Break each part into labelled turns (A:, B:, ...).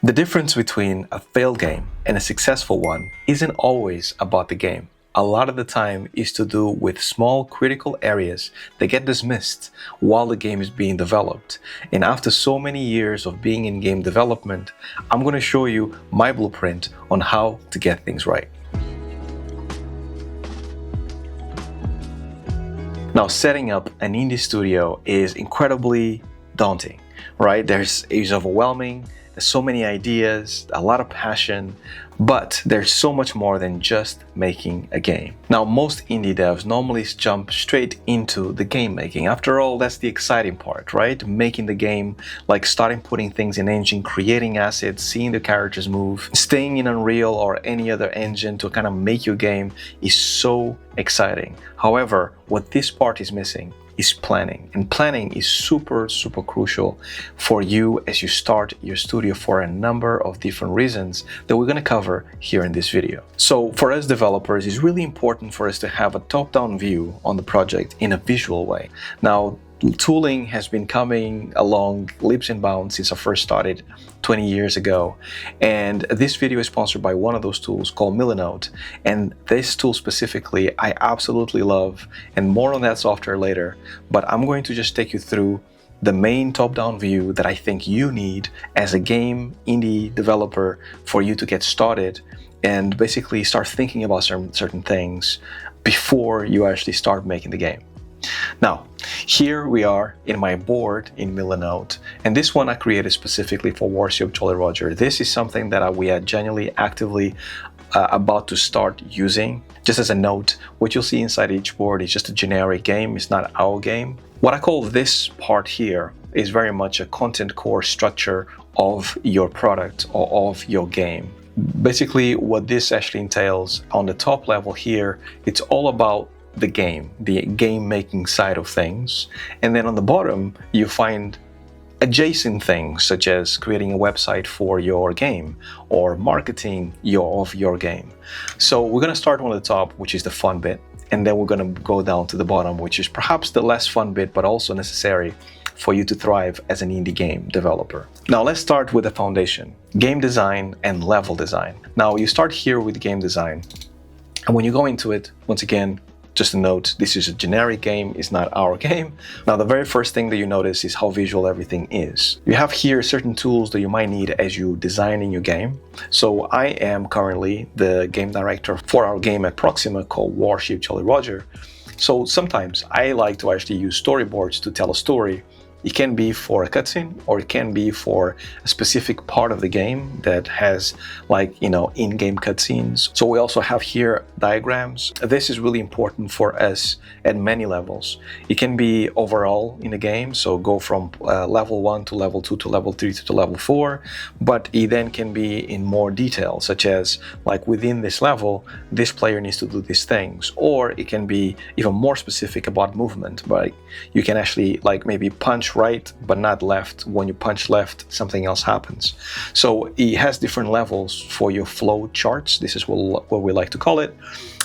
A: The difference between a failed game and a successful one isn't always about the game. A lot of the time is to do with small critical areas that get dismissed while the game is being developed. And after so many years of being in game development, I'm going to show you my blueprint on how to get things right. Now, setting up an indie studio is incredibly daunting, right? It's overwhelming. There's so many ideas, a lot of passion, but there's so much more than just making a game. Now, most indie devs normally jump straight into the game making. After all, that's the exciting part, right? Making the game, like starting putting things in engine, creating assets, seeing the characters move, staying in Unreal or any other engine to kind of make your game is so exciting. However, what this part is missing is planning. And planning is super crucial for you as you start your studio for a number of different reasons that we're going to cover here in this video. So for us developers, it's really important for us to have a top-down view on the project in a visual way. Now, tooling has been coming along leaps and bounds since I first started 20 years ago, and this video is sponsored by one of those tools called Milanote. And this tool specifically I absolutely love, and more on that software later, but I'm going to just take you through the main top-down view that I think you need as a game indie developer for you to get started and basically start thinking about certain things before you actually start making the game. Now, here we are in my board in Milanote, and this one I created specifically for Warship Jolly Roger. This is something that we are genuinely actively about to start using. Just as a note, what you'll see inside each board is just a generic game. It's not our game. What I call this part here is very much a content core structure of your product or of your game. Basically, what this actually entails on the top level here, it's all about the game making side of things. And then on the bottom, you find adjacent things such as creating a website for your game or marketing of your game. So we're going to start on the top, which is the fun bit, and then we're going to go down to the bottom, which is perhaps the less fun bit, but also necessary for you to thrive as an indie game developer. Now let's start with the foundation, game design and level design. Now you start here with game design, and when you go into it, once again, just a note, this is a generic game, it's not our game. Now, the very first thing that you notice is how visual everything is. You have here certain tools that you might need as you designing your game. So I am currently the game director for our game at Proxima called Warship Jolly Roger. So sometimes I like to actually use storyboards to tell a story. It can be for a cutscene, or it can be for a specific part of the game that has, like, in-game cutscenes. So we also have here diagrams. This is really important for us at many levels. It can be overall in the game, so go from level 1 to level 2 to level 3 to level 4, but it then can be in more detail, such as like within this level, this player needs to do these things, or it can be even more specific about movement. Like you can actually like maybe punch right but not left. When you punch left, something else happens. So it has different levels for your flow charts. This is what we like to call it.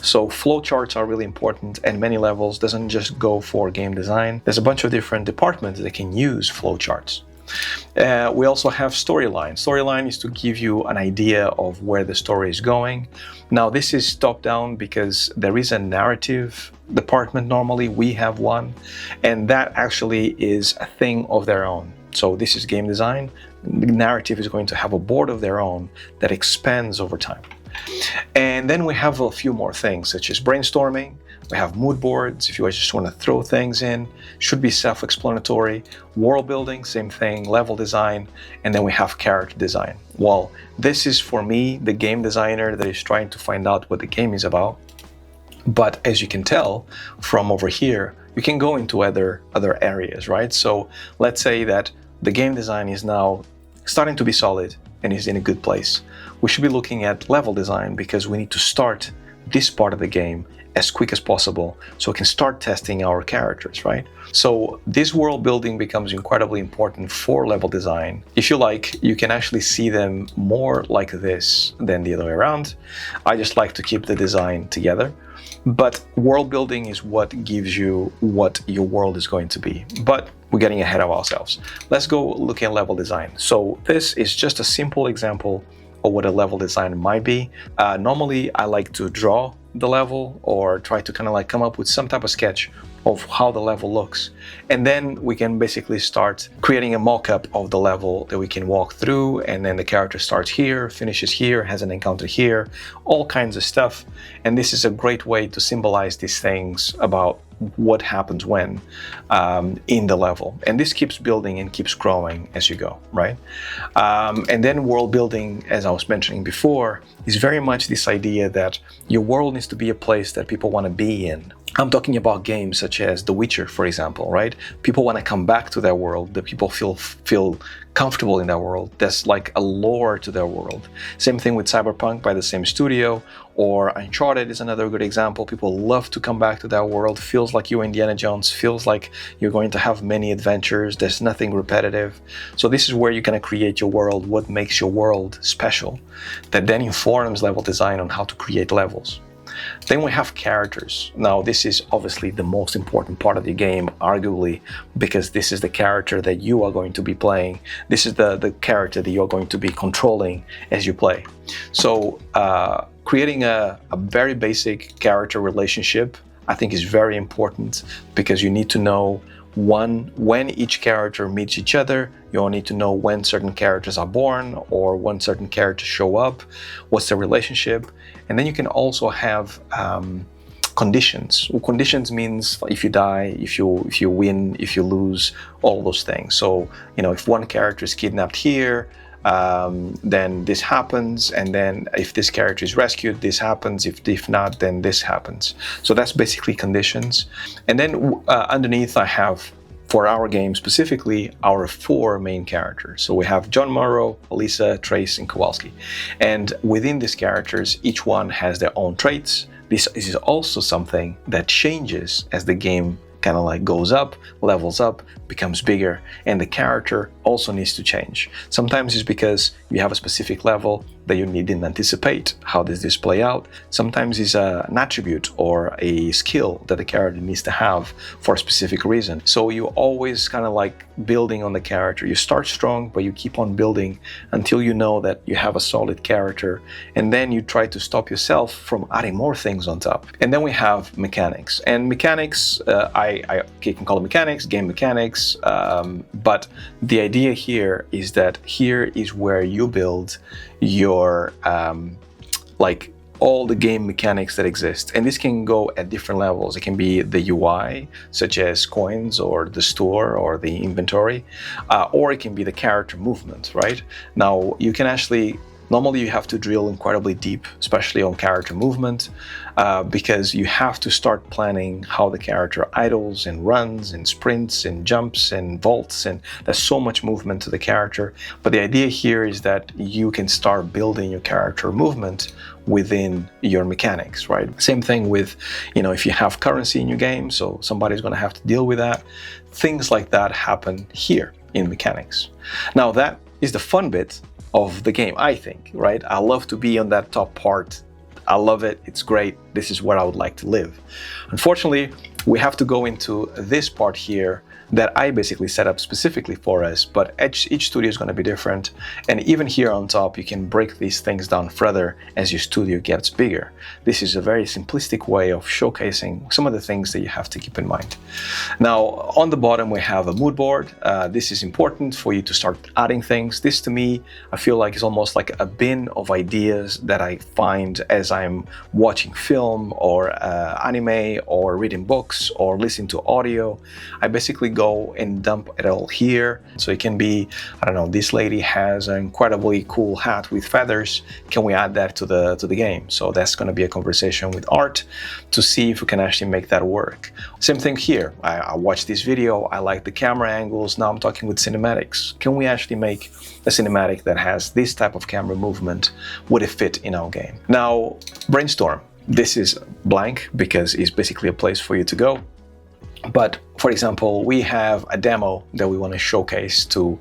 A: So flow charts are really important, and many levels doesn't just go for game design. There's a bunch of different departments that can use flow charts. We also have storyline. Storyline is to give you an idea of where the story is going. Now, this is top down because there is a narrative department. Normally we have one, and that actually is a thing of their own. So this is game design. The narrative is going to have a board of their own that expands over time. And then we have a few more things such as brainstorming. We have mood boards if you just want to throw things in, should be self-explanatory. World building, same thing, level design, and then we have character design. Well, this is for me, the game designer that is trying to find out what the game is about. But as you can tell from over here, you can go into other areas, right? So let's say that the game design is now starting to be solid and is in a good place. We should be looking at level design because we need to start this part of the game as quick as possible so we can start testing our characters, right? So this world building becomes incredibly important for level design. If you like, you can actually see them more like this than the other way around. I just like to keep the design together. But world building is what gives you what your world is going to be. But we're getting ahead of ourselves. Let's go look at level design. So this is just a simple example of what a level design might be. Normally, I like to draw the level or try to kind of like come up with some type of sketch of how the level looks. And then we can basically start creating a mock-up of the level that we can walk through, and then the character starts here, finishes here, has an encounter here, all kinds of stuff. And this is a great way to symbolize these things about what happens when in the level. And this keeps building and keeps growing as you go, right? And then world building, as I was mentioning before, is very much this idea that your world needs to be a place that people want to be in. I'm talking about games such as The Witcher, for example, right? People want to come back to their world, that people feel comfortable in their world. There's like a lore to their world. Same thing with Cyberpunk by the same studio, or Uncharted is another good example. People love to come back to their world. Feels like you're Indiana Jones, feels like you're going to have many adventures. There's nothing repetitive. So this is where you're going to create your world, what makes your world special, that then informs level design on how to create levels. Then we have characters. Now, this is obviously the most important part of the game, arguably, because this is the character that you are going to be playing. This is the character that you're going to be controlling as you play. So creating a very basic character relationship, I think, is very important, because you need to know when each character meets each other. You all need to know when certain characters are born or when certain characters show up, what's the relationship. And then you can also have conditions. Well, conditions means if you die, if you win, if you lose, all those things. So, you know, if one character is kidnapped here, then this happens, and then if this character is rescued, this happens. If not, then this happens. So that's basically conditions. And then underneath I have, for our game specifically, our 4 main characters. So we have John Morrow, Elisa, Trace, and Kowalski. And within these characters, each one has their own traits. This is also something that changes as the game kind of like goes up, levels up, becomes bigger, and the character also needs to change. Sometimes it's because you have a specific level that you didn't anticipate. How does this play out? Sometimes it's an attribute or a skill that the character needs to have for a specific reason. So you always kind of like building on the character. You start strong, but you keep on building until you know that you have a solid character, and then you try to stop yourself from adding more things on top. And then we have mechanics. And mechanics, I can call it mechanics, game mechanics, but the idea here is that here is where you build your like all the game mechanics that exist, and this can go at different levels. It can be the UI, such as coins or the store or the inventory, or it can be the character movement, right? Now you can actually, normally you have to drill incredibly deep, especially on character movement, because you have to start planning how the character idles and runs and sprints and jumps and vaults, and there's so much movement to the character. But the idea here is that you can start building your character movement within your mechanics, right? Same thing with, you know, if you have currency in your game, so somebody's going to have to deal with that. Things like that happen here in mechanics. Now that is the fun bit of the game, I think, right? I love to be on that top part. I love it. It's great. This is where I would like to live. Unfortunately, we have to go into this part here that I basically set up specifically for us, but each studio is going to be different. And even here on top, you can break these things down further as your studio gets bigger. This is a very simplistic way of showcasing some of the things that you have to keep in mind. Now, on the bottom, we have a mood board. This is important for you to start adding things. This, to me, I feel like is almost like a bin of ideas that I find as I'm watching film or anime or reading books or listening to audio. I basically go and dump it all here. So it can be, I don't know, this lady has an incredibly cool hat with feathers. Can we add that to the game? So that's going to be a conversation with Art to see if we can actually make that work. Same thing here. I watched this video. I like the camera angles. Now I'm talking with cinematics. Can we actually make a cinematic that has this type of camera movement? Would it fit in our game? Now, brainstorm. This is blank because it's basically a place for you to go. But For example, we have a demo that we want to showcase to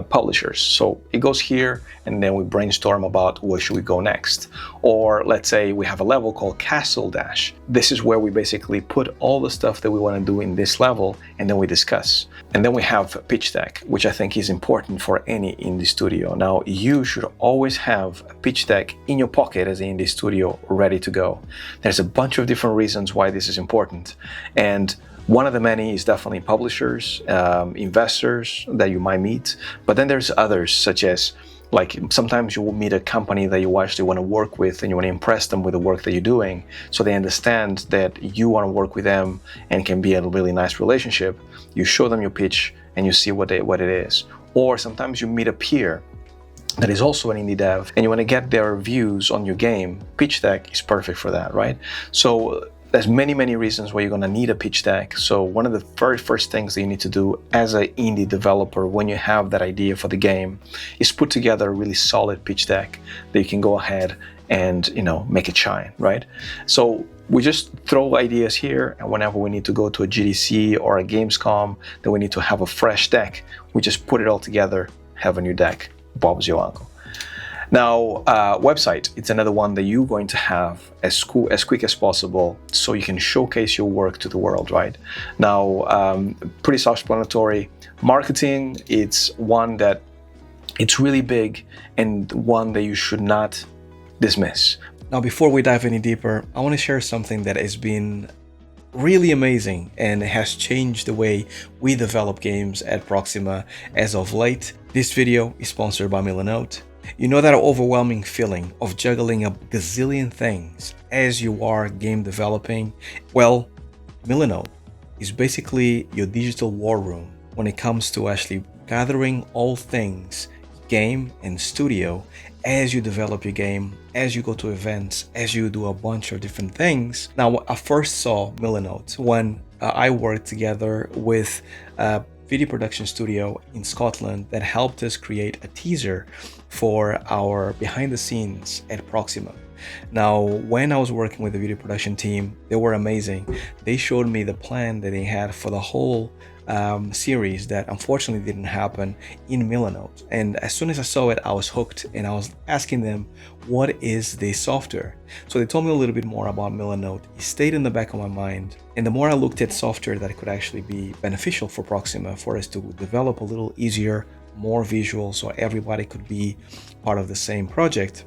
A: publishers. So it goes here, and then we brainstorm about where should we go next. Or let's say we have a level called Castle Dash. This is where we basically put all the stuff that we want to do in this level, and then we discuss. And then we have pitch deck, which I think is important for any indie studio. Now, you should always have a pitch deck in your pocket as an indie studio ready to go. There's a bunch of different reasons why this is important. And one of the many is definitely publishers, investors that you might meet, but then there's others, such as like sometimes you will meet a company that you actually want to work with and you want to impress them with the work that you're doing, so they understand that you want to work with them and can be a really nice relationship. You show them your pitch and you see what it is. Or sometimes you meet a peer that is also an indie dev and you want to get their views on your game. Pitch deck is perfect for that, right? So there's many reasons why you're going to need a pitch deck. So one of the very first things that you need to do as an indie developer when you have that idea for the game is put together a really solid pitch deck that you can go ahead and, you know, make it shine, right? So we just throw ideas here, and whenever we need to go to a GDC or a Gamescom that we need to have a fresh deck, we just put it all together, have a new deck. Bob's your uncle. Now, website, it's another one that you're going to have as quick as possible so you can showcase your work to the world, right? Now, pretty self-explanatory. Marketing, it's one that it's really big and one that you should not dismiss. Now, before we dive any deeper, I want to share something that has been really amazing and has changed the way we develop games at Proxima as of late. This video is sponsored by Milanote. You know that overwhelming feeling of juggling a gazillion things as you are game developing? Well, Milanote is basically your digital war room when it comes to actually gathering all things game and studio as you develop your game, as you go to events, as you do a bunch of different things. Now, I first saw Milanote when I worked together with a video production studio in Scotland that helped us create a teaser for our behind the scenes at Proxima. Now, when I was working with the video production team, they were amazing. They showed me the plan that they had for the whole series that unfortunately didn't happen in Milanote. And as soon as I saw it, I was hooked, and I was asking them, what is this software? So they told me a little bit more about Milanote. It stayed in the back of my mind. And the more I looked at software that could actually be beneficial for Proxima, for us to develop a little easier, more visual, so everybody could be part of the same project,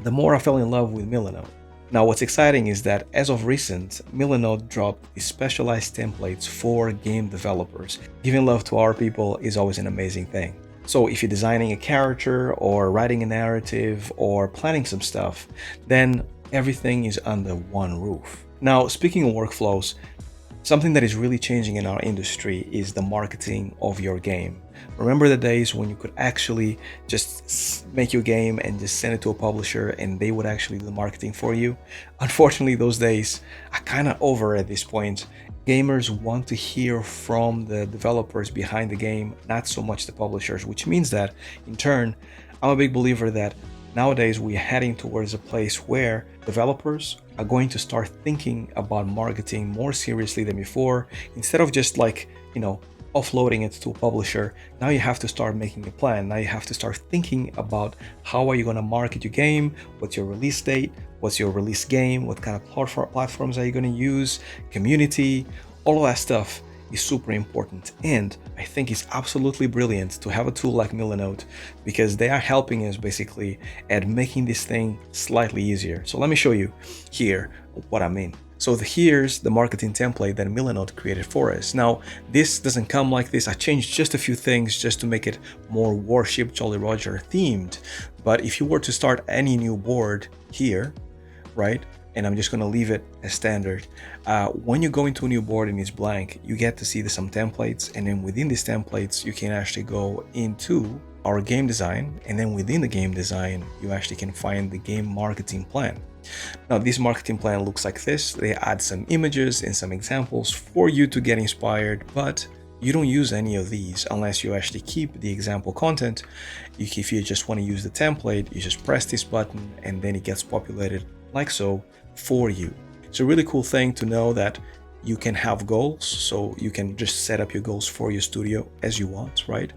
A: the more I fell in love with Milanote. Now, what's exciting is that as of recent, Milanote dropped these specialized templates for game developers. Giving love to our people is always an amazing thing. So if you're designing a character or writing a narrative or planning some stuff, then everything is under one roof. Now, speaking of workflows, something that is really changing in our industry is the marketing of your game. Remember the days when you could actually just make your game and just send it to a publisher and they would actually do the marketing for you? Unfortunately, those days are kind of over at this point. Gamers want to hear from the developers behind the game, not so much the publishers, which means that in turn, I'm a big believer that nowadays we're heading towards a place where developers are going to start thinking about marketing more seriously than before. Instead of just like, offloading it to a publisher, now you have to start making a plan. Now you have to start thinking about how are you going to market your game, what's your release date, what's your release game, what kind of platforms are you going to use, community, all of that stuff is super important. And I think it's absolutely brilliant to have a tool like Milanote because they are helping us basically at making this thing slightly easier. So let me show you here what I mean. So here's the marketing template that Milanote created for us. Now, this doesn't come like this. I changed just a few things just to make it more Warship Jolly Roger themed. But if you were to start any new board here, right? And I'm just going to leave it as standard. When you go into a new board and it's blank, you get to see some templates. And then within these templates, you can actually go into our game design. And then within the game design, you actually can find the game marketing plan. Now, this marketing plan looks like this. They add some images and some examples for you to get inspired, but you don't use any of these unless you actually keep the example content. If you just want to use the template, you just press this button and then it gets populated like so for you. It's a really cool thing to know that you can have goals, so you can just set up your goals for your studio as you want, right?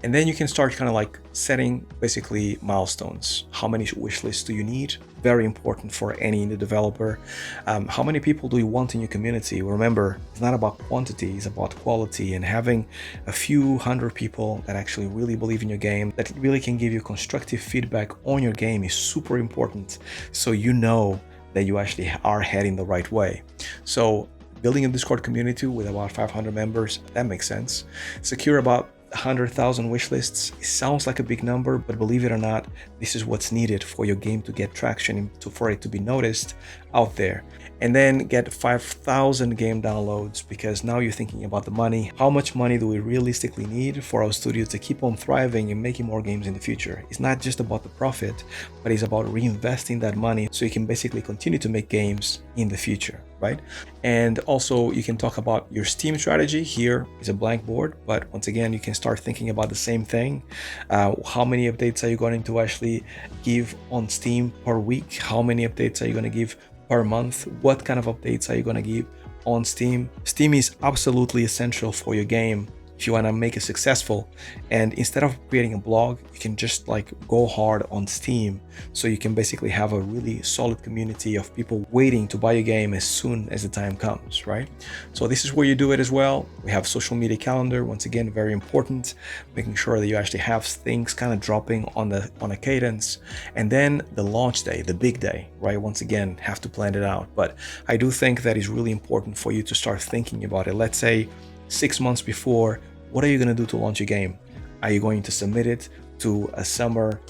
A: And then you can start kind of like setting basically milestones. How many wish lists do you need? Very important for any indie developer. How many people do you want in your community? Remember, it's not about quantity, it's about quality, and having a few hundred people that actually really believe in your game, that really can give you constructive feedback on your game is super important, so you know that you actually are heading the right way. So building a Discord community with about 500 members, that makes sense. Secure about 100,000 wish lists. It sounds like a big number, but believe it or not, this is what's needed for your game to get traction, for it to be noticed out there. And then get 5,000 game downloads, because now you're thinking about the money. How much money do we realistically need for our studio to keep on thriving and making more games in the future? It's not just about the profit, but it's about reinvesting that money so you can basically continue to make games in the future, right? And also you can talk about your Steam strategy. Here is a blank board, but once again, you can start thinking about the same thing. How many updates are you going to actually give on Steam per week? How many updates are you going to give per month? What kind of updates are you going to give on Steam? Steam is absolutely essential for your game if you want to make it successful. And instead of creating a blog, you can just like go hard on Steam, so you can basically have a really solid community of people waiting to buy your game as soon as the time comes, right? So this is where you do it as well. We have social media calendar, once again, very important, making sure that you actually have things kind of dropping on a cadence. And then the launch day, the big day, right? Once again, have to plan it out. But I do think that is really important for you to start thinking about it. Let's say 6 months before, what are you going to do to launch your game? Are you going to submit it to a summer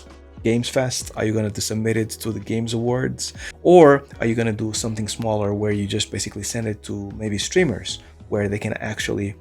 A: games fest? Are you going to submit it to the games awards? Or are you going to do something smaller where you just basically send it to maybe streamers, where they can actually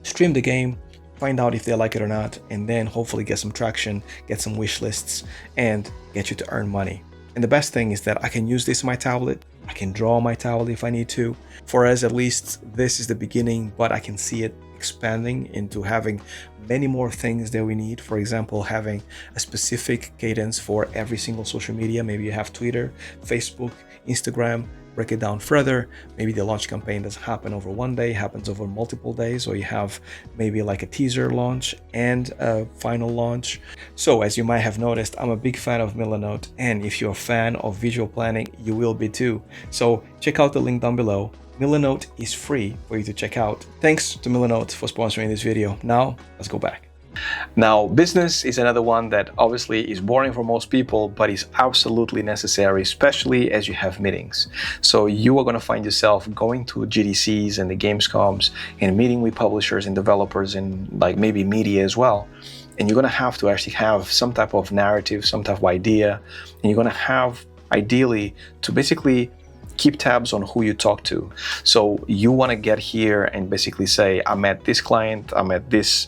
A: stream the game, find out if they like it or not, and then hopefully get some traction, get some wish lists, and get you to earn money. And the best thing is that I can use this on my tablet. I can draw on my tablet if I need to. For us, at least, this is the beginning, but I can see it expanding into having many more things that we need. For example, having a specific cadence for every single social media. Maybe you have Twitter, Facebook, Instagram. Break it down further. Maybe the launch campaign doesn't happen over one day, happens over multiple days, or you have maybe like a teaser launch and a final launch. So as you might have noticed, I'm a big fan of Milanote, and if you're a fan of visual planning, you will be too. So check out the link down below. Milanote is free for you to check out. Thanks to Milanote for sponsoring this video. Now, let's go back. Now, business is another one that obviously is boring for most people, but is absolutely necessary, especially as you have meetings. So you are going to find yourself going to GDCs and the Gamescoms and meeting with publishers and developers and like maybe media as well. And you're going to have to actually have some type of narrative, some type of idea, and you're going to have ideally to basically keep tabs on who you talk to. So you want to get here and basically say, I'm at this client, I'm at this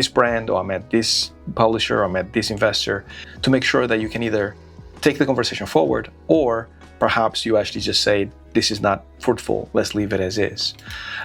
A: brand, or I'm at this publisher, or I'm at this investor, to make sure that you can either take the conversation forward, or perhaps you actually just say, this is not fruitful, let's leave it as is.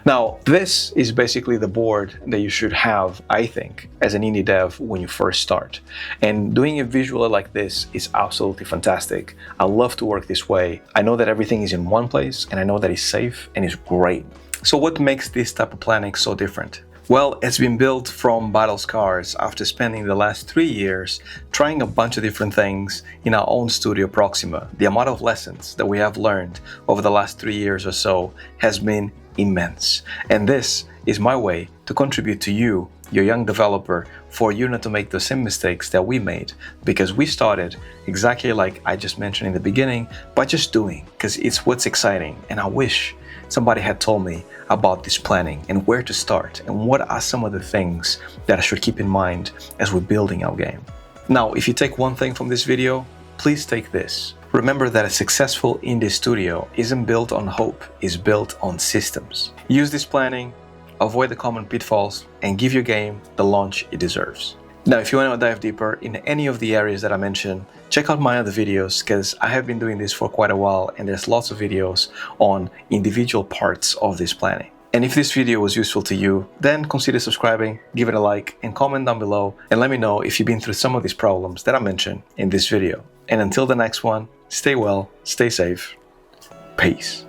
A: Now, this is basically the board that you should have, I think, as an indie dev when you first start. And doing it visually like this is absolutely fantastic. I love to work this way. I know that everything is in one place, and I know that it's safe and it's great. So what makes this type of planning so different? Well, it's been built from battle scars after spending the last 3 years trying a bunch of different things in our own studio, Proxima. The amount of lessons that we have learned over the last 3 years or so has been immense. And this is my way to contribute to you, your young developer, for you not to make the same mistakes that we made, because we started exactly like I just mentioned in the beginning, by just doing, because it's what's exciting. And I wish somebody had told me about this planning and where to start and what are some of the things that I should keep in mind as we're building our game. Now, if you take one thing from this video, please take this. Remember that a successful indie studio isn't built on hope, it's built on systems. Use this planning, avoid the common pitfalls, and give your game the launch it deserves. Now, if you want to dive deeper in any of the areas that I mentioned, check out my other videos, because I have been doing this for quite a while and there's lots of videos on individual parts of this planning. And if this video was useful to you, then consider subscribing, give it a like, and comment down below and let me know if you've been through some of these problems that I mentioned in this video. And until the next one, stay well, stay safe, peace.